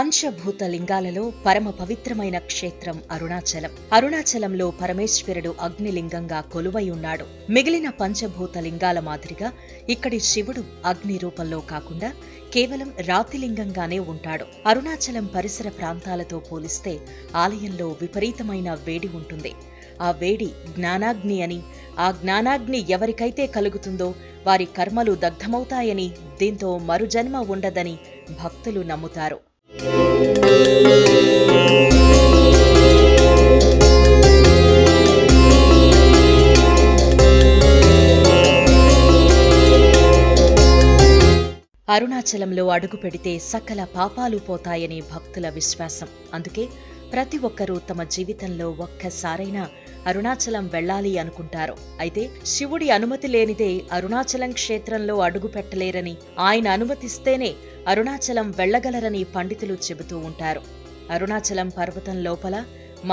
పంచభూత లింగాలలో పరమ పవిత్రమైన క్షేత్రం అరుణాచలం. అరుణాచలంలో పరమేశ్వరుడు అగ్నిలింగంగా కొలువై ఉన్నాడు. మిగిలిన పంచభూత లింగాల మాదిరిగా ఇక్కడి శివుడు అగ్ని రూపంలో కాకుండా కేవలం రాతిలింగంగానే ఉంటాడు. అరుణాచలం పరిసర ప్రాంతాలతో పోలిస్తే ఆలయంలో విపరీతమైన వేడి ఉంటుంది. ఆ వేడి జ్ఞానాగ్ని అని, ఆ జ్ఞానాగ్ని ఎవరికైతే కలుగుతుందో వారి కర్మలు దగ్ధమవుతాయని, దీంతో మరుజన్మ ఉండదని భక్తులు నమ్ముతారు. అరుణాచలంలో అడుగు పెడితే సకల పాపాలు పోతాయని భక్తుల విశ్వాసం. అందుకే ప్రతి ఒక్కరూ తమ జీవితంలో ఒక్కసారైనా అరుణాచలం వెళ్లాలి అనుకుంటారు. అయితే శివుడి అనుమతి లేనిదే అరుణాచలం క్షేత్రంలో అడుగు పెట్టలేరని, ఆయన అనుమతిస్తేనే అరుణాచలం వెళ్లగలరని పండితులు చెబుతూ ఉంటారు. అరుణాచలం పర్వతం లోపల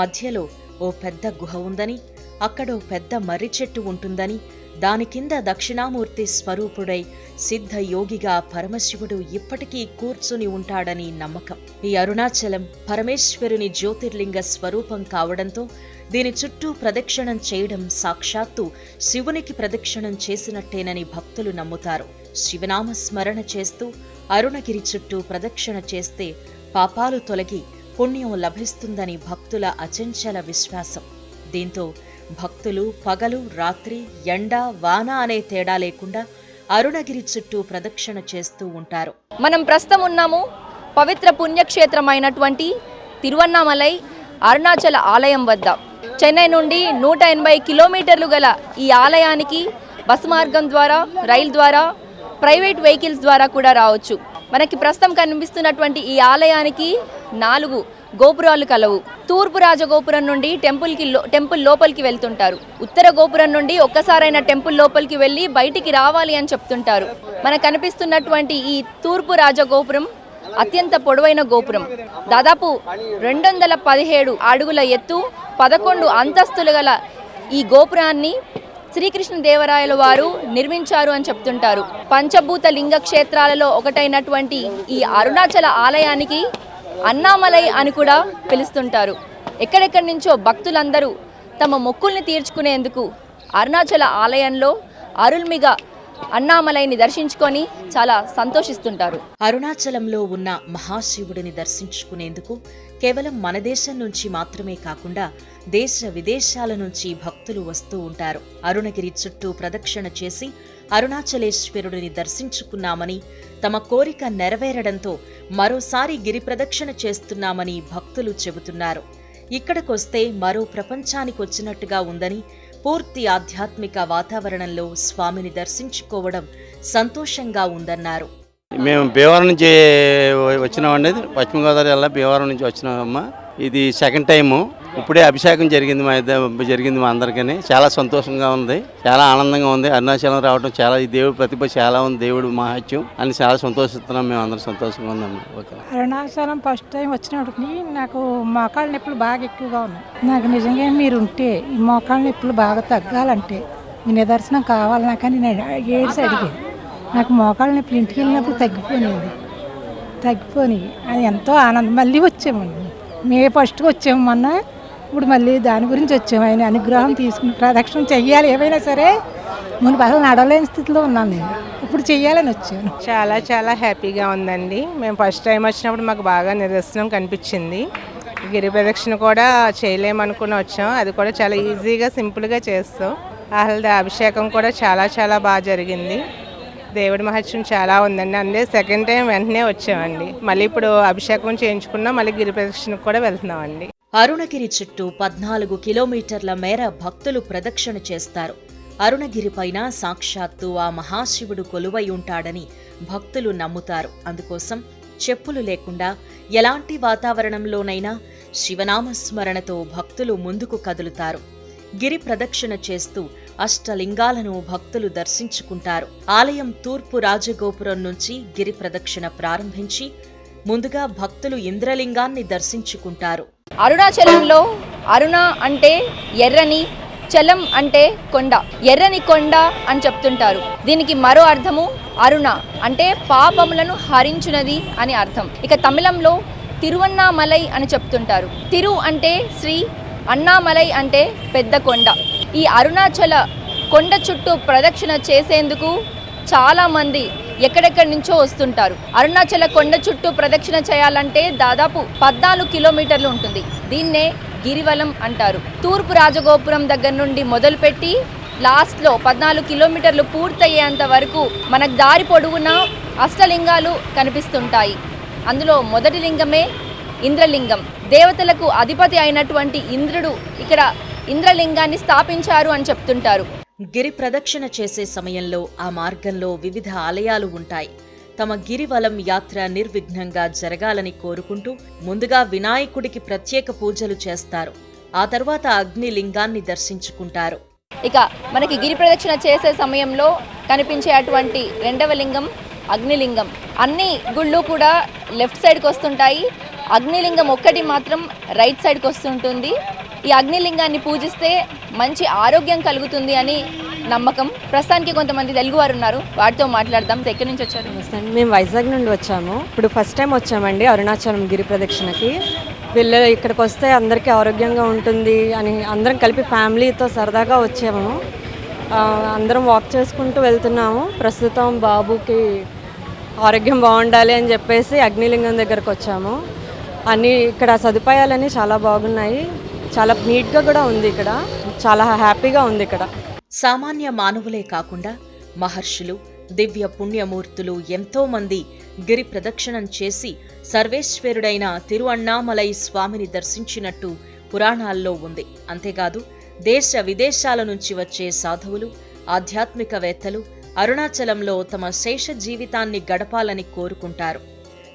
మధ్యలో ఓ పెద్ద గుహ ఉందని, అక్కడో పెద్ద మర్రి చెట్టు ఉంటుందని, దాని కింద దక్షిణామూర్తి స్వరూపుడై సిద్ధ యోగిగా పరమశివుడు ఇప్పటికీ కూర్చుని ఉంటాడని నమ్మకం. ఈ అరుణాచలం పరమేశ్వరుని జ్యోతిర్లింగ స్వరూపం కావడంతో దీని చుట్టూ ప్రదక్షిణం చేయడం సాక్షాత్తు శివునికి ప్రదక్షిణం చేసినట్టేనని భక్తులు నమ్ముతారు. శివనామ స్మరణ చేస్తూ అరుణగిరి చుట్టూ ప్రదక్షిణ చేస్తే పాపాలు తొలగి పుణ్యం లభిస్తుందని భక్తుల అచంచల విశ్వాసం. దీంతో భక్తులు పగలు రాత్రి ఎండ వాన అనే తేడా లేకుండా అరుణగిరి చుట్టూ ప్రదక్షిణ చేస్తూ ఉంటారు. మనం ప్రస్తుతం ఉన్నాము పవిత్ర పుణ్యక్షేత్రమైనటువంటి తిరువన్నామలై అరుణాచల ఆలయం వద్ద. చెన్నై నుండి 180 కిలోమీటర్లు గల ఈ ఆలయానికి బస్సు మార్గం ద్వారా, రైలు ద్వారా, ప్రైవేట్ వెహికల్స్ ద్వారా కూడా రావచ్చు. మనకి ప్రస్తుతం కనిపిస్తున్నటువంటి ఈ ఆలయానికి 4 గోపురాలు కలవు. తూర్పు రాజగోపురం నుండి టెంపుల్ లోపలికి వెళ్తుంటారు. ఉత్తర గోపురం నుండి ఒక్కసారైన టెంపుల్ లోపలికి వెళ్ళి బయటికి రావాలి అని చెప్తుంటారు. మనకు కనిపిస్తున్నటువంటి ఈ తూర్పు రాజగోపురం అత్యంత పొడవైన గోపురం. దాదాపు 217 అడుగుల ఎత్తు, 11 అంతస్తులు గల ఈ గోపురాన్ని శ్రీకృష్ణదేవరాయల వారు నిర్మించారు అని చెప్తుంటారు. పంచభూత లింగ క్షేత్రాలలో ఒకటైనటువంటి ఈ అరుణాచల ఆలయానికి అన్నామలై అని కూడా పిలుస్తుంటారు. ఎక్కడెక్కడి నుంచో భక్తులందరూ తమ మొక్కుల్ని తీర్చుకునేందుకు అరుణాచల ఆలయంలో అరుల్మిగ అన్నామలైని దర్శించుకొని చాలా సంతోషిస్తుంటారు. అరుణాచలంలో ఉన్న మహాశివుడిని దర్శించుకునేందుకు కేవలం మన దేశం నుంచి మాత్రమే కాకుండా దేశ విదేశాల నుంచి భక్తులు వస్తూ ఉంటారు. అరుణగిరి చుట్టూ ప్రదక్షిణ చేసి అరుణాచలేశ్వరుడిని దర్శించుకున్నామని, తమ కోరిక నెరవేరడంతో మరోసారి గిరి ప్రదక్షిణ చేస్తున్నామని భక్తులు చెబుతున్నారు. ఇక్కడికొస్తే మరో ప్రపంచానికి వచ్చినట్టుగా ఉందని, పూర్తి ఆధ్యాత్మిక వాతావరణంలో స్వామిని దర్శించుకోవడం సంతోషంగా ఉందన్నారు. మేము భీమవరం నుంచి వచ్చినామండి. పశ్చిమ గోదావరి జిల్లా భీమవరం నుంచి వచ్చినామమ్మా. ఇది సెకండ్ టైము. ఇప్పుడే అభిషేకం జరిగింది మా అందరికీ. చాలా సంతోషంగా ఉంది, చాలా ఆనందంగా ఉంది. అరుణాచలం రావడం చాలా, ఈ దేవుడి ప్రతిభ చాలా ఉంది, దేవుడు మహత్యం అని చాలా సంతోషిస్తున్నాం. మేము అందరం సంతోషంగా ఉందమ్మా. ఓకే. అరుణాచలం ఫస్ట్ టైం వచ్చినప్పటికి నాకు మోకాళ్ళ నొప్పులు బాగా ఎక్కువగా ఉన్నాయి. నాకు నిజంగా మీరు ఉంటే ఈ మోకాళ్ళ నొప్పులు బాగా తగ్గాలంటే మీ నిదర్శనం కావాలి నాకని నేను ఏడ్స్ అడిగాను. నాకు మోకాళ్ళ నొప్పులు ఇంటికి వెళ్ళినప్పుడు తగ్గిపోయి అది ఎంతో ఆనందం. మళ్ళీ వచ్చామండి, మే ఫస్ట్కి వచ్చాము మొన్న. ఇప్పుడు మళ్ళీ దాని గురించి వచ్చాము. ఆయన అనుగ్రహం తీసుకుని ప్రదక్షిణ చెయ్యాలి, ఏమైనా సరే మునుపు అసలు నడవలేని స్థితిలో ఉన్నాను నేను, ఇప్పుడు చెయ్యాలని వచ్చాను. చాలా చాలా హ్యాపీగా ఉందండి. మేము ఫస్ట్ టైం వచ్చినప్పుడు మాకు బాగా నిదర్శనం కనిపించింది. గిరి ప్రదక్షిణ కూడా చేయలేమనుకుని వచ్చాం, అది కూడా చాలా ఈజీగా సింపుల్గా చేస్తాం. అసలు అభిషేకం కూడా చాలా చాలా బాగా జరిగింది. దేవుడి మహత్యం చాలా ఉందండి. అందుకే సెకండ్ టైం వెంటనే వచ్చామండి. మళ్ళీ ఇప్పుడు అభిషేకం చేయించుకున్నాం, మళ్ళీ గిరి ప్రదక్షిణకు కూడా వెళ్తున్నామండి. అరుణగిరి చుట్టూ 14 కిలోమీటర్ల మేర భక్తులు ప్రదక్షిణ చేస్తారు. అరుణగిరి పైన సాక్షాత్తు ఆ మహాశివుడు కొలువై ఉంటాడని భక్తులు నమ్ముతారు. అందుకోసం చెప్పులు లేకుండా ఎలాంటి వాతావరణంలోనైనా శివనామస్మరణతో భక్తులు ముందుకు కదులుతారు. గిరి ప్రదక్షిణ చేస్తూ అష్టలింగాలను భక్తులు దర్శించుకుంటారు. ఆలయం తూర్పు రాజగోపురం నుంచి గిరి ప్రదక్షిణ ప్రారంభించి ముందుగా భక్తులు ఇంద్రలింగాన్ని దర్శించుకుంటారు. అరుణాచలంలో అరుణ అంటే ఎర్రని, చలం అంటే కొండ, ఎర్రని కొండ అని చెప్తుంటారు. దీనికి మరో అర్థము అరుణ అంటే పాపములను హరించునది అని అర్థం. ఇక తమిళంలో తిరువన్నామలై అని చెప్తుంటారు. తిరు అంటే శ్రీ, అన్నామలై అంటే పెద్ద కొండ. ఈ అరుణాచల కొండ చుట్టూ ప్రదక్షిణ చేసేందుకు చాలామంది ఎక్కడెక్కడి నుంచో వస్తుంటారు. అరుణాచల కొండ చుట్టూ ప్రదక్షిణ చేయాలంటే దాదాపు 14 కిలోమీటర్లు ఉంటుంది. దీన్నే గిరివలం అంటారు. తూర్పు రాజగోపురం దగ్గర నుండి మొదలుపెట్టి లాస్ట్లో 14 కిలోమీటర్లు పూర్తయ్యేంత వరకు మనకు దారి పొడవునా అష్టలింగాలు కనిపిస్తుంటాయి. అందులో మొదటి లింగమే ఇంద్రలింగం. దేవతలకు అధిపతి అయినటువంటి ఇంద్రుడు ఇక్కడ ఇంద్రలింగాన్ని స్థాపించారు అని చెప్తుంటారు. గిరి ప్రదక్షిణ చేసే సమయంలో ఆ మార్గంలో వివిధ ఆలయాలు ఉంటాయి. తమ గిరివలం యాత్ర నిర్విఘ్నంగా జరగాలని కోరుకుంటూ ముందుగా వినాయకుడికి ప్రత్యేక పూజలు చేస్తారు. ఆ తర్వాత అగ్నిలింగాన్ని దర్శించుకుంటారు. ఇక మనకి గిరి ప్రదక్షిణ చేసే సమయంలో కనిపించే అటువంటి రెండవ లింగం అగ్నిలింగం. అన్ని గుళ్ళు కూడా లెఫ్ట్ సైడ్కి వస్తుంటాయి. అగ్నిలింగం ఒక్కటి మాత్రం రైట్ సైడ్కి వస్తుంటుంది. ఈ అగ్నిలింగాన్ని పూజిస్తే మంచి ఆరోగ్యం కలుగుతుంది అని నమ్మకం. ప్రస్తుతానికి కొంతమంది తెలుగువారు ఉన్నారు, వాటితో మాట్లాడదాం. ఎక్కడి నుంచి వచ్చారు? మేము వైజాగ్ నుండి వచ్చాము. ఇప్పుడు ఫస్ట్ టైం వచ్చామండి అరుణాచలం గిరి ప్రదక్షిణకి. పిల్లలు ఇక్కడికి వస్తే అందరికీ ఆరోగ్యంగా ఉంటుంది అని అందరం కలిపి ఫ్యామిలీతో సరదాగా వచ్చాము. అందరం వాక్ చేసుకుంటూ వెళ్తున్నాము. ప్రస్తుతం బాబుకి ఆరోగ్యం బాగుండాలి అని చెప్పేసి అగ్నిలింగం దగ్గరకు వచ్చాము. అన్నీ ఇక్కడ సదుపాయాలన్నీ చాలా బాగున్నాయి. చాలా నీట్గా కూడా ఉంది. ఇక్కడ చాలా హ్యాపీగా ఉంది. ఇక్కడ సామాన్య మానవులే కాకుండా మహర్షులు, దివ్య పుణ్యమూర్తులు ఎంతో మంది గిరి ప్రదక్షిణం చేసి సర్వేశ్వరుడైన తిరువన్నామలై స్వామిని దర్శించినట్టు పురాణాల్లో ఉంది. అంతేకాదు దేశ విదేశాల నుంచి వచ్చే సాధువులు, ఆధ్యాత్మికవేత్తలు అరుణాచలంలో తమ శేష జీవితాన్ని గడపాలని కోరుకుంటారు.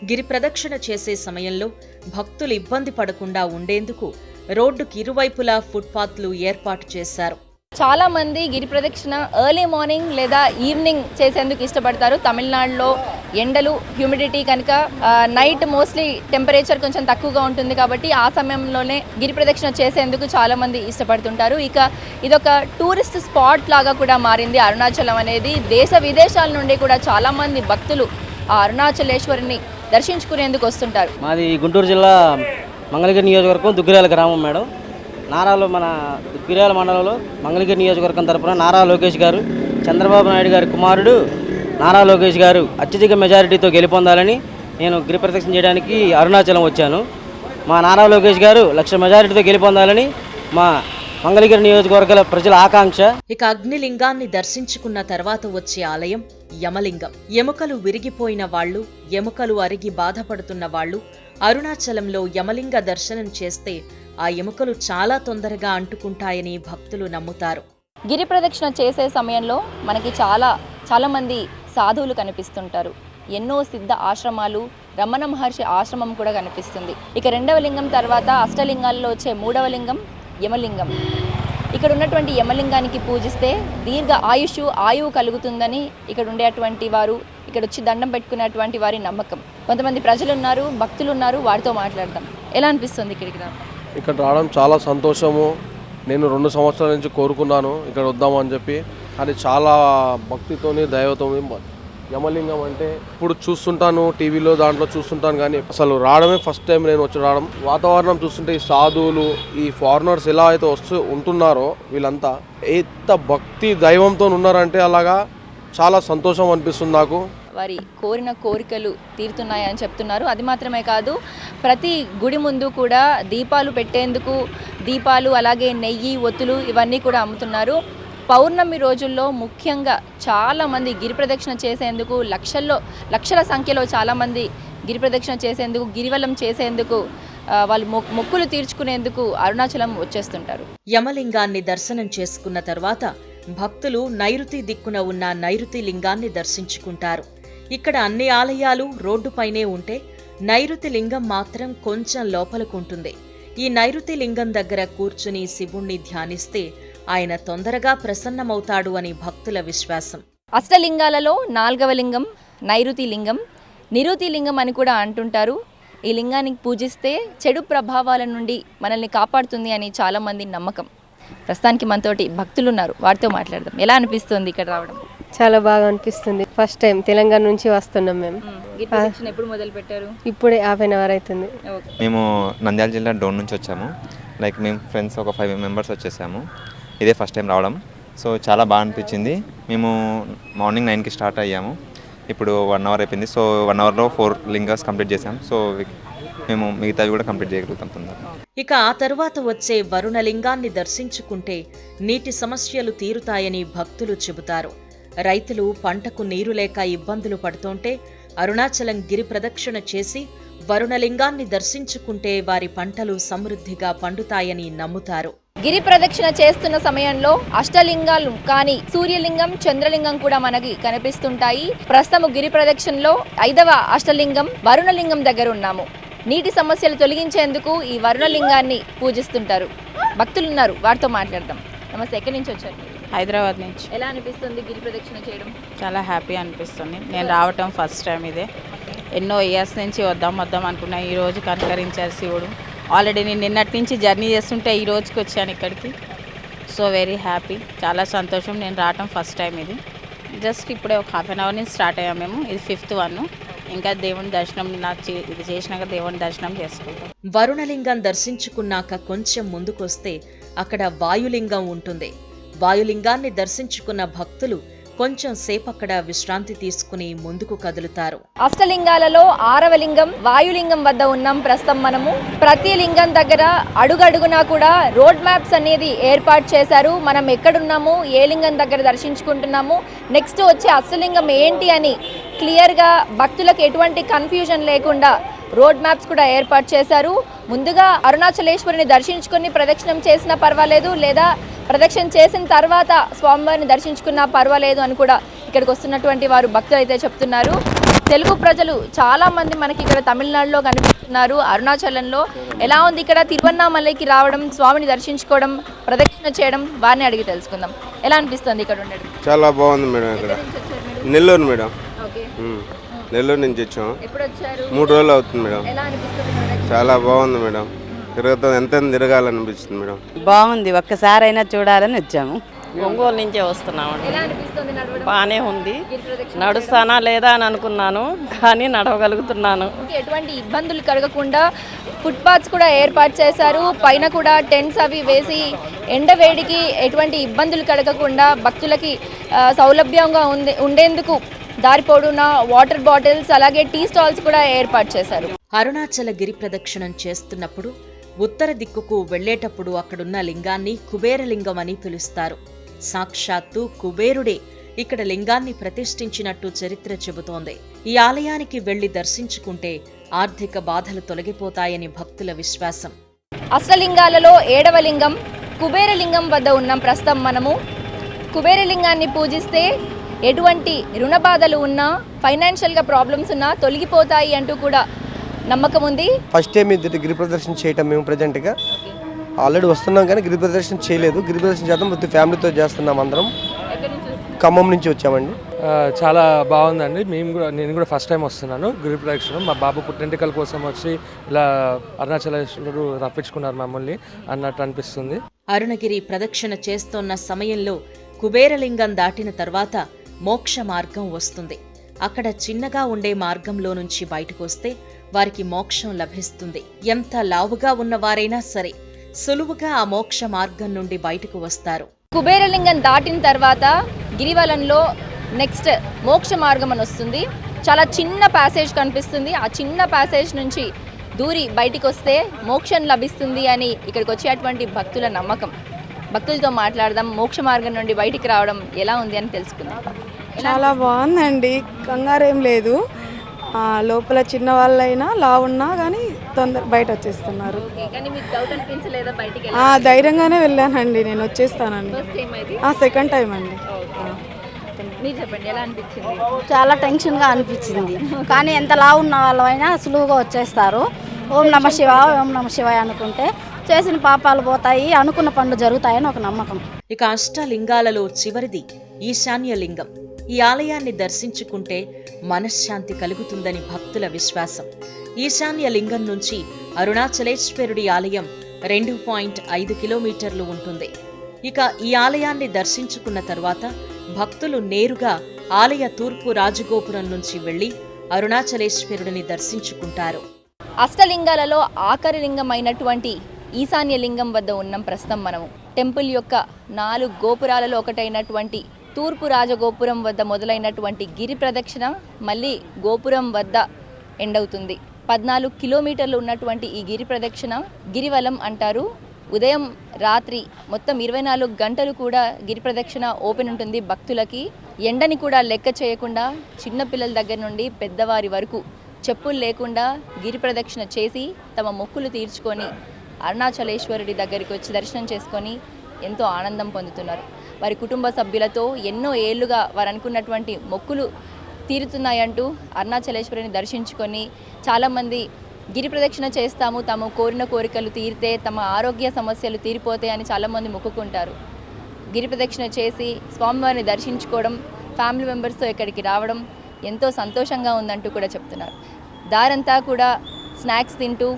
గిరి ప్రదక్షిణ చేసే సమయంలో భక్తులు ఇబ్బంది పడకుండా ఉండేందుకు రోడ్డుకి ఇరువైపులా ఫుట్పాత్లు ఏర్పాటు చేశారు. చాలా మంది గిరి ప్రదక్షిణ ఎర్లీ మార్నింగ్ లేదా ఈవినింగ్ చేసేందుకు ఇష్టపడతారు. తమిళనాడులో ఎండలు, హ్యూమిడిటీ కనుక నైట్ మోస్ట్లీ టెంపరేచర్ కొంచెం తక్కువగా ఉంటుంది కాబట్టి ఆ సమయంలోనే గిరి ప్రదక్షిణ చేసేందుకు చాలా మంది ఇష్టపడుతుంటారు. ఇక ఇదొక టూరిస్ట్ స్పాట్ లాగా కూడా మారింది అరుణాచలం అనేది. దేశ విదేశాల నుండి కూడా చాలా మంది భక్తులు ఆ అరుణాచలేశ్వరిని దర్శించుకునేందుకు వస్తుంటారు. మాది గుంటూరు జిల్లా మంగళగిరి నియోజకవర్గం దుగ్గిరాల గ్రామం మేడం. నారాలో మన దుగ్గిరాల మండలంలో మంగళగిరి నియోజకవర్గం తరపున నారా లోకేష్ గారు, చంద్రబాబు నాయుడు గారి కుమారుడు నారా లోకేష్ గారు అత్యధిక మెజారిటీతో గెలుపొందాలని నేను గిరి ప్రదక్షిణ చేయడానికి అరుణాచలం వచ్చాను. మా నారా లోకేష్ గారు 1,00,000 మెజారిటీతో గెలుపొందాలని మా మంగళగిరి నియోజకవర్గాల ప్రజల ఆకాంక్ష. ఇక అగ్నిలింగాన్ని దర్శించుకున్న తర్వాత వచ్చే ఆలయం యమలింగం. ఎముకలు విరిగిపోయిన వాళ్ళు, ఎముకలు అరిగి బాధపడుతున్న వాళ్ళు అరుణాచలంలో యమలింగ దర్శనం చేస్తే ఆ ఎముకలు చాలా తొందరగా అంటుకుంటాయని భక్తులు నమ్ముతారు. గిరి ప్రదక్షిణ చేసే సమయంలో మనకి చాలా మంది సాధువులు కనిపిస్తుంటారు. ఎన్నో సిద్ధ ఆశ్రమాలు, రమణ మహర్షి ఆశ్రమం కూడా కనిపిస్తుంది. ఇక రెండవ లింగం తర్వాత అష్టలింగాల్లో వచ్చే మూడవ లింగం యమలింగం. ఇక్కడ ఉన్నటువంటి యమలింగానికి పూజిస్తే దీర్ఘ ఆయువు కలుగుతుందని ఇక్కడ ఉండేటువంటి వారు, ఇక్కడ వచ్చి దండం పెట్టుకునేటువంటి వారి నమ్మకం. కొంతమంది ప్రజలు ఉన్నారు, భక్తులు ఉన్నారు, వారితో మాట్లాడదాం. ఎలా అనిపిస్తుంది ఇక్కడికి రా? ఇక్కడ రావడం చాలా సంతోషము. నేను 2 సంవత్సరాల నుంచి కోరుకున్నాను ఇక్కడ వద్దామని చెప్పి. అది చాలా భక్తితోని, దైవతోని. యమలింగం అంటే ఇప్పుడు చూస్తుంటాను, టీవీలో దాంట్లో చూస్తుంటాను, కానీ అసలు రావడమే ఫస్ట్ టైం నేను వచ్చి రావడం. వాతావరణం చూస్తుంటే ఈ సాధువులు, ఈ ఫారినర్స్ ఎలా అయితే ఉంటున్నారో వీళ్ళంతా ఎంత భక్తి దైవంతో ఉన్నారంటే అలాగా చాలా సంతోషం అనిపిస్తుంది నాకు. వారి కోరిన కోరికలు తీరుతున్నాయని చెప్తున్నారు. అది మాత్రమే కాదు, ప్రతి గుడి ముందు కూడా దీపాలు పెట్టేందుకు దీపాలు, అలాగే నెయ్యి, ఒత్తులు ఇవన్నీ కూడా అమ్ముతున్నారు. పౌర్ణమి రోజుల్లో ముఖ్యంగా చాలామంది గిరి ప్రదక్షిణ చేసేందుకు లక్షల సంఖ్యలో చాలామంది గిరి ప్రదక్షిణ చేసేందుకు, గిరివలం చేసేందుకు, వాళ్ళు మొక్కులు తీర్చుకునేందుకు అరుణాచలం వచ్చేస్తుంటారు. యమలింగాన్ని దర్శనం చేసుకున్న తర్వాత భక్తులు నైరుతి దిక్కున ఉన్న నైరుతి లింగాన్ని దర్శించుకుంటారు. ఇక్కడ అన్ని ఆలయాలు రోడ్డుపైనే ఉంటే నైరుతి లింగం మాత్రం కొంచెం లోపలకుంటుంది. ఈ నైరుతి లింగం దగ్గర కూర్చుని శివుణ్ణి ధ్యానిస్తే ఆయన తొందరగా ప్రసన్నమవుతాడు అని భక్తుల విశ్వాసం. అష్టలింగాలలో 4వ లింగం నైరుతి లింగం. నిరుతి లింగం అని కూడా అంటుంటారు. ఈ లింగానికి పూజిస్తే చెడు ప్రభావాల నుండి మనల్ని కాపాడుతుంది అని చాలామంది నమ్మకం. ప్రస్తుతానికి మనతోటి భక్తులు ఉన్నారు, వారితో మాట్లాడదాం. ఎలా అనిపిస్తుంది ఇక్కడ రావడం? చాలా బాగా అనిపిస్తుంది. ఫస్ట్ టైం తెలంగాణ నుంచి వస్తున్నాం మేము. ఎప్పుడు మొదలు పెట్టారు? ఇప్పుడే హాఫ్ అన్ అవర్ అవుతుంది. మేము నంద్యాల జిల్లా డోన్ నుంచి వచ్చాము. లైక్ మేము ఫ్రెండ్స్ ఒక 5 మెంబర్స్ వచ్చేసాము. ఇదే ఫస్ట్ టైం రావడం. సో చాలా బాగా అనిపించింది. మేము మార్నింగ్ 9కి స్టార్ట్ అయ్యాము. ఇప్పుడు 1 అవర్ అయిపోయింది. సో 1 అవర్లో 4 లింగాస్ కంప్లీట్ చేసాం. సో మేము మిగతావి కూడా కంప్లీట్ చేయగలుగుతాం తొందరగా. ఇక ఆ తరువాత వచ్చే వరుణలింగాన్ని దర్శించుకుంటే నీటి సమస్యలు తీరుతాయని భక్తులు చెబుతారు. రైతులు పంటకు నీరు లేక ఇబ్బందులు పడుతుంటే అరుణాచలం గిరి ప్రదక్షిణ చేసి వరుణలింగాన్ని దర్శించుకుంటే వారి పంటలు సమృద్ధిగా పండుతాయని నమ్ముతారు. గిరి ప్రదక్షిణ చేస్తున్న సమయంలో అష్టలింగాలు కానీ సూర్యలింగం, చంద్రలింగం కూడా మనకి కనిపిస్తుంటాయి. ప్రస్తుతం గిరి ప్రదక్షిణలో 5వ అష్టలింగం వరుణలింగం దగ్గర ఉన్నాము. నీటి సమస్యలు తొలగించేందుకు ఈ వరుణలింగాన్ని పూజిస్తుంటారు. భక్తులు ఉన్నారు, వారితో మాట్లాడదాం. నమస్తే, ఎక్కడి నుంచి వచ్చారు? హైదరాబాద్ నుంచి. ఎలా అనిపిస్తుంది గిరి ప్రదక్షిణ చేయడం? చాలా హ్యాపీ అనిపిస్తుంది. నేను రావటం ఫస్ట్ టైం ఇదే. ఎన్నో ఇయర్స్ నుంచి వద్దాం అనుకున్నా. ఈరోజు కనుకరించారు శివుడు. ఆల్రెడీ నేను నిన్నటి నుంచి జర్నీ చేస్తుంటే ఈ రోజుకి వచ్చాను ఇక్కడికి. సో వెరీ హ్యాపీ, చాలా సంతోషం. నేను రావటం ఫస్ట్ టైం ఇది. జస్ట్ ఇప్పుడే ఒక హాఫ్ అన్ అవర్ నుంచి స్టార్ట్ అయ్యాము మేము. ఇది 5th వన్. ఇంకా దేవుని దర్శనం ఇది చేసినాక దేవుని దర్శనం చేసుకుంటాం. వరుణలింగం దర్శించుకున్నాక కొంచెం ముందుకొస్తే అక్కడ వాయులింగం ఉంటుంది. వాయులింగాన్ని దర్శించుకున్న భక్తులు కొంచెం సేపు అక్కడ విశ్రాంతి తీసుకుని ముందుకు కదులుతారు. అష్టలింగాలలో 6వ లింగం వాయులింగం వద్ద ఉన్నాం ప్రస్తుతం మనము. ప్రతి లింగం దగ్గర అడుగడుగునా కూడా రోడ్ మ్యాప్స్ అనేది ఏర్పాటు చేశారు. మనం ఎక్కడున్నాము, ఏ లింగం దగ్గర దర్శించుకుంటున్నాము, నెక్స్ట్ వచ్చే అష్టలింగం ఏంటి అని క్లియర్గా భక్తులకు ఎటువంటి కన్ఫ్యూజన్ లేకుండా రోడ్ మ్యాప్స్ కూడా ఏర్పాటు చేశారు. ముందుగా అరుణాచలేశ్వరిని దర్శించుకుని ప్రదక్షిణం చేసినా పర్వాలేదు, లేదా ప్రదక్షిణ చేసిన తర్వాత స్వామివారిని దర్శించుకున్నా పర్వాలేదు అని కూడా ఇక్కడికి వస్తున్నటువంటి వారు భక్తులు అయితే చెప్తున్నారు. తెలుగు ప్రజలు చాలా మంది మనకి ఇక్కడ తమిళనాడులో కనిపిస్తున్నారు. అరుణాచలంలో ఎలా ఉంది ఇక్కడ తిరువన్నామలైకి రావడం, స్వామిని దర్శించుకోవడం, ప్రదక్షిణ చేయడం, వారిని అడిగి తెలుసుకుందాం. ఎలా అనిపిస్తుంది ఇక్కడ ఉండడం? చాలా బాగుంది మేడం. ఇక్కడ నెల్లూరు మేడం. నెల్లూరు నుంచి వచ్చాము. 3 రోజులు అవుతుంది మేడం. చాలా బాగుంది మేడం. తిరుగుతాం, ఎంత తిరగాలనిపిస్తుంది మేడం. బాగుంది, ఒక్కసారైనా చూడాలని వచ్చాము. ఒంగోలు నుంచే వస్తున్నాము. బాగానే ఉంది. నడుస్తానా లేదా అని అనుకున్నాను, కానీ నడవగలుగుతున్నాను. ఎటువంటి ఇబ్బందులు కలగకుండా ఫుట్పాత్స్ కూడా ఏర్పాటు చేశారు. పైన కూడా టెంట్స్ అవి వేసి ఎండవేడికి ఎటువంటి ఇబ్బందులు కలగకుండా భక్తులకి సౌలభ్యంగా ఉండేందుకు దారి పొడవునా వాటర్ బాటిల్స్, అలాగే టీ స్టాల్స్ కూడా ఏర్పాటు చేశారు. అరుణాచల గిరి ప్రదక్షిణం చేస్తున్నప్పుడు ఉత్తర దిక్కుకు వెళ్లేటప్పుడు అక్కడున్న లింగాన్ని కుబేరలింగం అని పిలుస్తారు. సాక్షాత్తు కుబేరుడే ఇక్కడ లింగాన్ని ప్రతిష్ఠించినట్టు చరిత్ర చెబుతోంది. ఈ ఆలయానికి వెళ్లి దర్శించుకుంటే ఆర్థిక బాధలు తొలగిపోతాయని భక్తుల విశ్వాసం. అష్టలింగాలలో 7వ లింగం కుబేరలింగం వద్ద ఉన్నాం ప్రస్తుతం మనము. కుబేరలింగాన్ని పూజిస్తే ఎటువంటి రుణ బాధలు ఉన్నా, ఫైనాన్షియల్గా ప్రాబ్లమ్స్ ఉన్నా తొలగిపోతాయి అంటూ కూడా నమ్మకం ఉంది. ఫస్ట్ టైం ఇది గిరి ప్రదర్శన చేయటం మేము ప్రజెంట్గా. ఆల్రెడీ వస్తున్నాం కానీ గిరి ప్రదర్శన చేయలేదు. గిరి ప్రదర్శన చేద్దాం ప్రతి ఫ్యామిలీతో చేస్తున్నాం అందరం. ఖమ్మం నుంచి వచ్చామండి. చాలా బాగుందండి. నేను కూడా ఫస్ట్ టైం వస్తున్నాను గిరి ప్రదక్షిణ. మా బాబు పుట్టెంటికల కోసం వచ్చి ఇలా అరుణాచలేశ్వరుడు రప్పించుకున్నారు మమ్మల్ని అన్నట్టు అనిపిస్తుంది. అరుణగిరి ప్రదక్షిణ చేస్తోన్న సమయంలో కుబేరలింగం దాటిన తర్వాత మోక్ష మార్గం వస్తుంది. అక్కడ చిన్నగా ఉండే మార్గంలో నుంచి బయటకొస్తే వారికి మోక్షం లభిస్తుంది. ఎంత లావుగా ఉన్నవారైనా సరే సులువుగా ఆ మోక్ష మార్గం నుండి బయటకు వస్తారు. కుబేరలింగం దాటిన తర్వాత గిరివలంలో నెక్స్ట్ మోక్ష మార్గం అని వస్తుంది. చాలా చిన్న ప్యాసేజ్ కనిపిస్తుంది. ఆ చిన్న ప్యాసేజ్ నుంచి దూరి బయటికి వస్తే మోక్షం లభిస్తుంది అని ఇక్కడికి వచ్చేటువంటి భక్తుల నమ్మకం. భక్తులతో మాట్లాడదాం. మోక్ష మార్గం నుండి బయటికి రావడం ఎలా ఉంది అని తెలుసుకుందాం. చాలా బాగుందండి, కంగారేం లేదు. లోపల చిన్న వాళ్ళైనా లావున్నా కానీ తొందర బయట వచ్చేస్తున్నారు. ధైర్యంగానే వెళ్ళానండి, నేను వచ్చేస్తానండి. సెకండ్ టైం అండి. చాలా టెన్షన్గా అనిపించింది, కానీ ఎంత లావు ఉన్న వాళ్ళైనా సులువుగా వచ్చేస్తారు. ఓం నమ శివాయ, ఓం నమ శివాయ అనుకుంటే చేసిన పాపాలు పోతాయి, అనుకున్న పనులు జరుగుతాయని ఒక నమ్మకం. ఇక అష్టలింగాలలో చివరిది ఈశాన్య లింగం. ఈ ఆలయాన్ని దర్శించుకుంటే మనశ్శాంతి కలుగుతుందని భక్తుల విశ్వాసం. ఈశాన్య లింగం నుంచి అరుణాచలేశ్వరుడి ఆలయం 2.5 కిలోమీటర్లు ఉంటుంది. ఇక ఈ ఆలయాన్ని దర్శించుకున్న తరువాత భక్తులు నేరుగా ఆలయ తూర్పు రాజగోపురం నుంచి వెళ్లి అరుణాచలేశ్వరుడిని దర్శించుకుంటారు. అష్టలింగాలలో ఆఖరి లింగమైనటువంటి ఈశాన్య లింగం వద్ద ఉన్నాం ప్రస్తుతం మనము. టెంపుల్ యొక్క 4 గోపురాలలో ఒకటైనటువంటి తూర్పు రాజగోపురం వద్ద మొదలైనటువంటి గిరి ప్రదక్షిణ మళ్ళీ గోపురం వద్ద ఎండవుతుంది. 14 కిలోమీటర్లు ఉన్నటువంటి ఈ గిరి ప్రదక్షిణ గిరివలం అంటారు. ఉదయం రాత్రి మొత్తం 24 గంటలు కూడా గిరి ప్రదక్షిణ ఓపెన్ ఉంటుంది భక్తులకి. ఎండని కూడా లెక్క చేయకుండా చిన్నపిల్లల దగ్గర నుండి పెద్దవారి వరకు చెప్పులు లేకుండా గిరి ప్రదక్షిణ చేసి తమ మొక్కులు తీర్చుకొని అరుణాచలేశ్వరుడి దగ్గరికి వచ్చి దర్శనం చేసుకొని ఎంతో ఆనందం పొందుతున్నారు. వారి కుటుంబ సభ్యులతో ఎన్నో ఏళ్లుగా వారు అనుకున్నటువంటి మొక్కులు తీరుతున్నాయంటూ అరుణాచలేశ్వరుని దర్శించుకొని చాలామంది గిరి ప్రదక్షిణ చేస్తాము, తాము కోరిన కోరికలు తీరితే తమ ఆరోగ్య సమస్యలు తీరిపోతాయి అని చాలామంది మొక్కుకుంటారు. గిరి ప్రదక్షిణ చేసి స్వామివారిని దర్శించుకోవడం, ఫ్యామిలీ మెంబర్స్తో ఇక్కడికి రావడం ఎంతో సంతోషంగా ఉందంటూ కూడా చెప్తున్నారు. దారంతా కూడా స్నాక్స్ తింటూ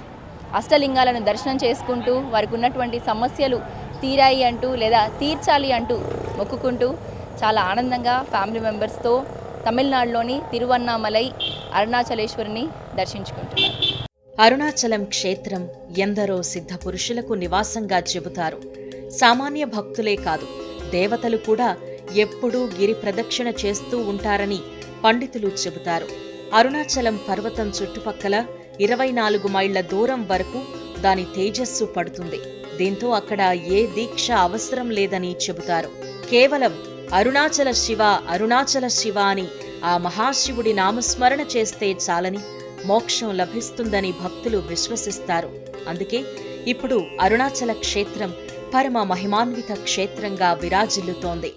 అష్టలింగాలను దర్శనం చేసుకుంటూ వారికి ఉన్నటువంటి సమస్యలు తీరాయి అంటూ లేదా తీర్చాలి అంటూ మొక్కుకుంటూ చాలా ఆనందంగా ఫ్యామిలీ మెంబర్స్తో తమిళనాడులోని తిరువన్నామలై అరుణాచలేశ్వరుని దర్శించుకుంటున్నారు. అరుణాచలం క్షేత్రం ఎందరో సిద్ధ పురుషులకు నివాసంగా చెబుతారు. సామాన్య భక్తులే కాదు, దేవతలు కూడా ఎప్పుడూ గిరి ప్రదక్షిణ చేస్తూ ఉంటారని పండితులు చెబుతారు. అరుణాచలం పర్వతం చుట్టుపక్కల 24 మైళ్ల దూరం వరకు దాని తేజస్సు పడుతుంది. దీంతో అక్కడ ఏ దీక్ష అవసరం లేదని చెబుతారు. కేవలం అరుణాచల శివ అరుణాచల శివ అని ఆ మహాశివుడి నామస్మరణ చేస్తే చాలని మోక్షం లభిస్తుందని భక్తులు విశ్వసిస్తారు. అందుకే ఇప్పుడు అరుణాచల క్షేత్రం పరమ మహిమాన్విత క్షేత్రంగా విరాజిల్లుతోంది.